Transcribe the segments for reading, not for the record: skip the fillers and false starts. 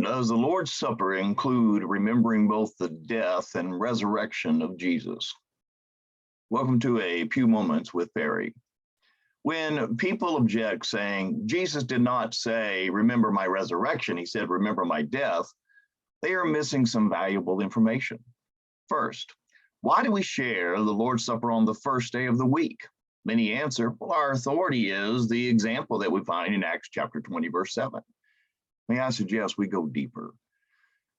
Does the Lord's Supper include remembering both the death and resurrection of Jesus? Welcome to A Few Moments with Perry. When people object saying, Jesus did not say, remember my resurrection, he said, remember my death, they are missing some valuable information. First, why do we share the Lord's Supper on the first day of the week? Many answer, well, our authority is the example that we find in Acts chapter 20, verse 7. May I suggest we go deeper?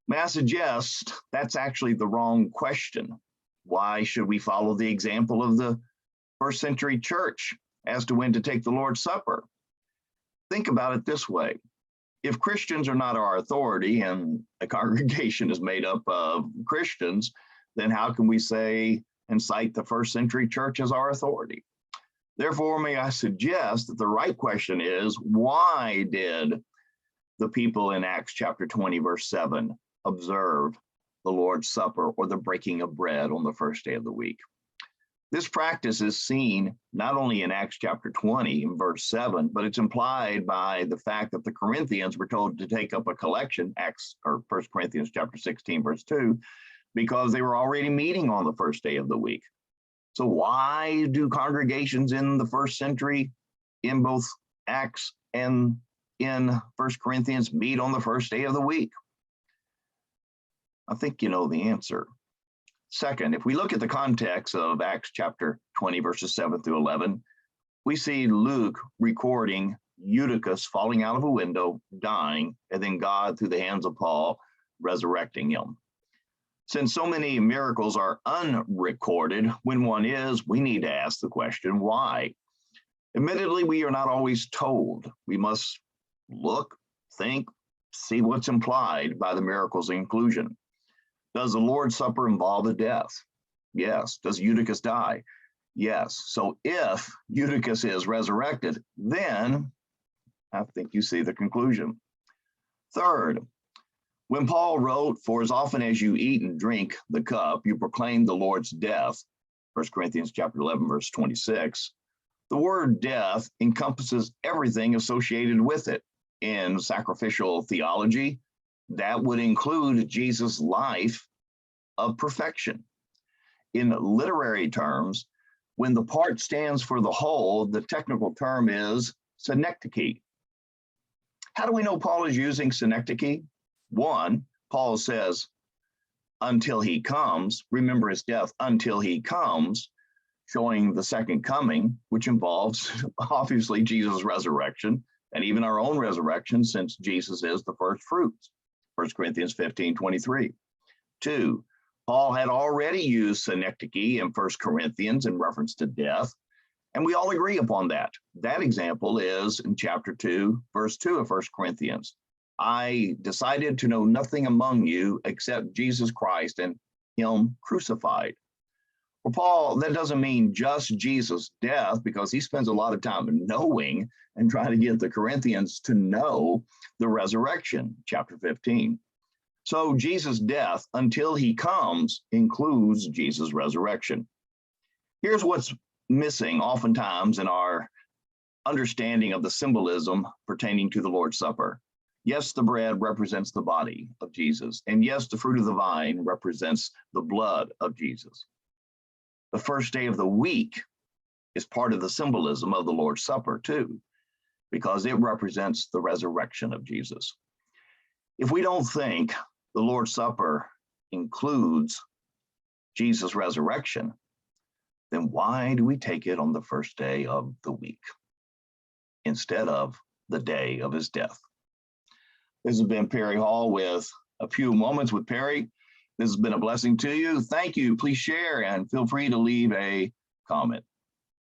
May I suggest that's actually the wrong question. Why should we follow the example of the first century church as to when to take the Lord's Supper? Think about it this way. If Christians are not our authority and a congregation is made up of Christians, then how can we say and cite the first century church as our authority? Therefore, may I suggest that the right question is, why did the people in Acts chapter 20, verse 7, observe the Lord's Supper or the breaking of bread on the first day of the week? This practice is seen not only in Acts chapter 20 in verse 7, but it's implied by the fact that the Corinthians were told to take up a collection, 1 Corinthians chapter 16, verse 2, because they were already meeting on the first day of the week. So why do congregations in the first century in both Acts and in 1 Corinthians meet on the first day of the week? I think you know the answer. Second, if we look at the context of Acts chapter 20, verses 7 through 11, we see Luke recording Eutychus falling out of a window, dying, and then God, through the hands of Paul, resurrecting him. Since so many miracles are unrecorded, when one is, we need to ask the question, why? Admittedly, we are not always told. We must look, think, see what's implied by the miracle's inclusion. Does the Lord's Supper involve a death? Yes. Does Eutychus die? Yes. So if Eutychus is resurrected, then I think you see the conclusion. Third, when Paul wrote, for as often as you eat and drink the cup, you proclaim the Lord's death, 1 Corinthians chapter 11, verse 26, the word death encompasses everything associated with it. In sacrificial theology, that would include Jesus' life of perfection. In literary terms, when the part stands for the whole, the technical term is synecdoche. How do we know Paul is using synecdoche? One, Paul says, until he comes, remember his death until he comes, showing the second coming, which involves obviously Jesus' resurrection and even our own resurrection, since Jesus is the first fruits, 1 Corinthians 15, 23. Two, Paul had already used synecdoche in 1 Corinthians in reference to death, and we all agree upon that. That example is in chapter 2, verse 2 of 1 Corinthians. I decided to know nothing among you except Jesus Christ and him crucified. For Paul, that doesn't mean just Jesus' death, because he spends a lot of time knowing and trying to get the Corinthians to know the resurrection, chapter 15. So Jesus' death until he comes includes Jesus' resurrection. Here's what's missing oftentimes in our understanding of the symbolism pertaining to the Lord's Supper. Yes, the bread represents the body of Jesus, and yes, the fruit of the vine represents the blood of Jesus. The first day of the week is part of the symbolism of the Lord's Supper too, because it represents the resurrection of Jesus. If we don't think the Lord's Supper includes Jesus' resurrection, then why do we take it on the first day of the week instead of the day of his death? This has been Perry Hall with A Few Moments with Perry. This has been a blessing to you. Thank you. Please share and feel free to leave a comment.